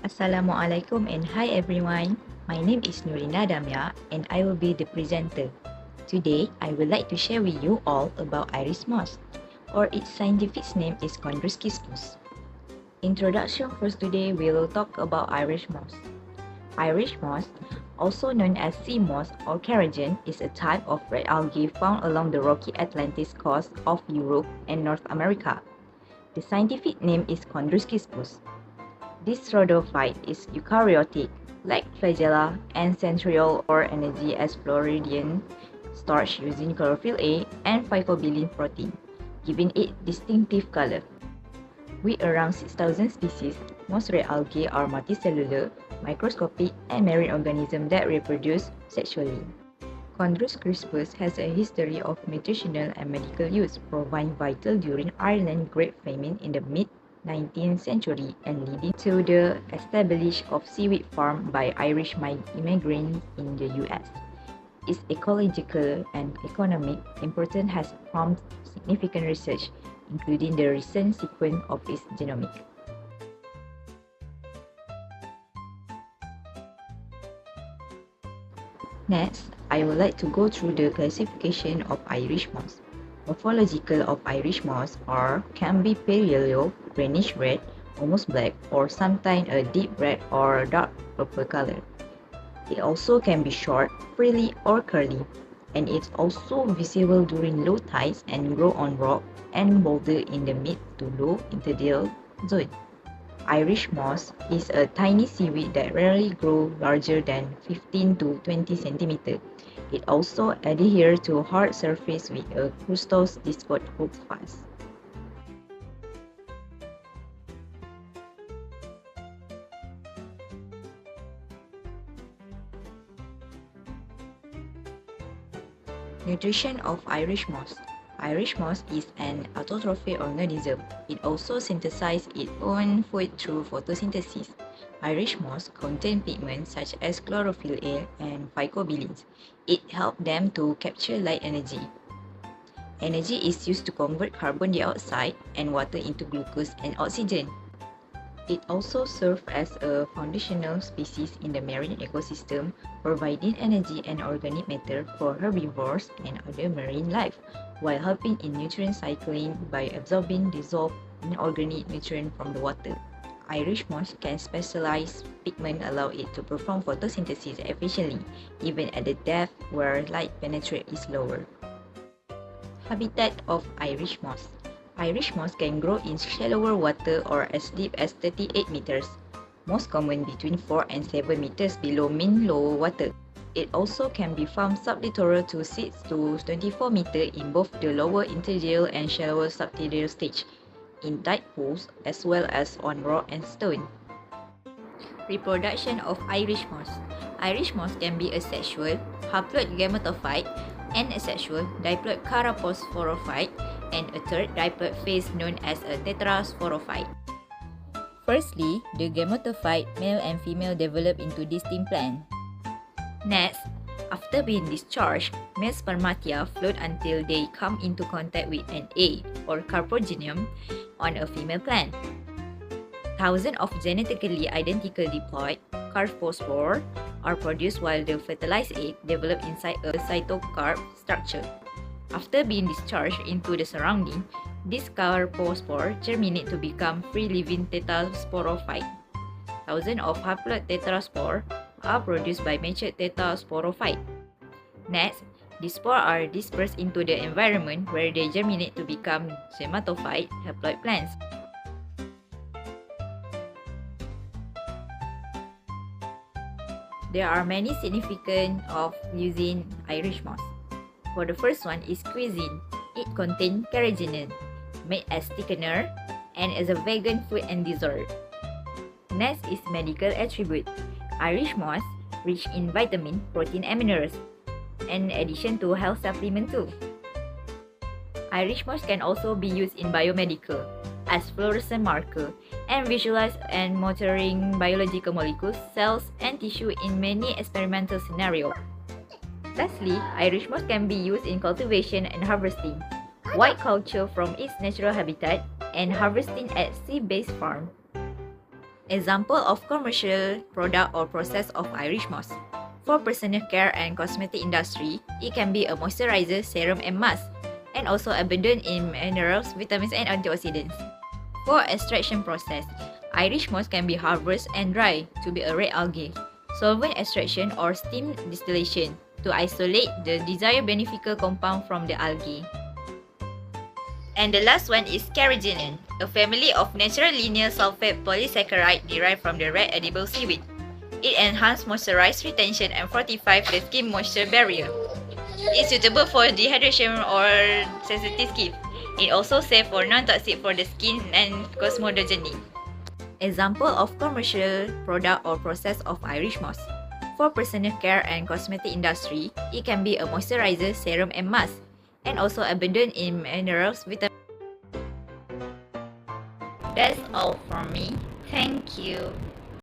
Assalamualaikum and hi everyone. My name is Nurina Damia and I will be the presenter. Today, I would like to share with you all about iris moss, or its scientific name is Chondrus crispus. Introduction first today, we will talk about iris moss. Iris moss, also known as sea moss or carrageen, is a type of red algae found along the rocky Atlantic coast of Europe and North America. The scientific name is Chondrus crispus. This rhodophyte is eukaryotic, like flagella, and centriole or energy as Floridian starch using chlorophyll A and phycobilin protein, giving it distinctive color. With around 6,000 species, most red algae are multicellular, microscopic, and marine organisms that reproduce sexually. Chondrus crispus has a history of nutritional and medical use, proving vital during Ireland Great Famine in the mid-19th century and leading to the establishment of seaweed farm by Irish immigrants in the US. Its ecological and economic importance has prompted significant research, including the recent sequence of its genomic. Next, I would like to go through the classification of Irish moss. Morphological of Irish moss can be pale yellow, greenish red, almost black, or sometimes a deep red or dark purple color. It also can be short, frilly, or curly, and it's also visible during low tides and grow on rock and boulder in the mid to low intertidal zone. Irish moss is a tiny seaweed that rarely grows larger than 15 to 20 cm. It also adheres to hard surface with a crustose discoid holdfast. Nutrition of Irish moss. Irish moss is an autotrophic organism. It also synthesizes its own food through photosynthesis. Irish moss contain pigments such as chlorophyll A and phycobilins. It helps them to capture light energy. Energy is used to convert carbon dioxide and water into glucose and oxygen. It also serves as a foundational species in the marine ecosystem, providing energy and organic matter for herbivores and other marine life, while helping in nutrient cycling by absorbing dissolved inorganic nutrients from the water. Irish moss can specialize pigment allow it to perform photosynthesis efficiently, even at the depth where light penetration is lower. Habitat of Irish moss. Irish moss can grow in shallower water or as deep as 38 meters, most common between 4 and 7 meters below mean low water. It also can be found sublittoral to 6 to 24 meters in both the lower intertidal and shallower subtidal stage, in tide pools as well as on rock and stone. Reproduction of Irish moss. Irish moss can be asexual, haploid gametophyte, and asexual diploid caraposporophyte, and a third diploid phase known as a tetrasporophyte. Firstly, the gametophyte male and female develop into distinct plants. Next, after being discharged, male spermatia float until they come into contact with an egg or carpogenium on a female plant. Thousands of genetically identical diploid carpospores are produced while the fertilized egg develops inside a cytocarp structure. After being discharged into the surrounding, these carpospores germinate to become free-living tetrasporophyte. Thousands of haploid tetraspores are produced by mature tetrasporophyte. Next, these spores are dispersed into the environment where they germinate to become gematophyte haploid plants. There are many significance of using Irish moss. For the first one is cuisine. It contains carrageenan, made as thickener and as a vegan food and dessert. Next is medical attribute. Irish moss rich in vitamin, protein and minerals, in addition to health supplement too. Irish moss can also be used in biomedical as fluorescent marker and visualize and monitoring biological molecules, cells, and tissue in many experimental scenarios. Lastly, Irish moss can be used in cultivation and harvesting, wild culture from its natural habitat, and harvesting at sea-based farms. Example of commercial product or process of Irish moss. For personal care and cosmetic industry, it can be a moisturizer, serum and mask, and also abundant in minerals, vitamins and antioxidants. For extraction process, Irish moss can be harvested and dried to be a red algae, solvent extraction or steam distillation to isolate the desired beneficial compound from the algae. And the last one is carrageenan, a family of natural linear sulfate polysaccharide derived from the red edible seaweed. It enhances moisture retention and fortifies the skin moisture barrier. It's suitable for dehydration or sensitive skin. It also safe or non-toxic for the skin and cosmogeny. Example of commercial product or process of Irish moss. For personal care and cosmetic industry, it can be a moisturizer, serum and mask, and also abundant in minerals, vitamins. That's all from me. Thank you.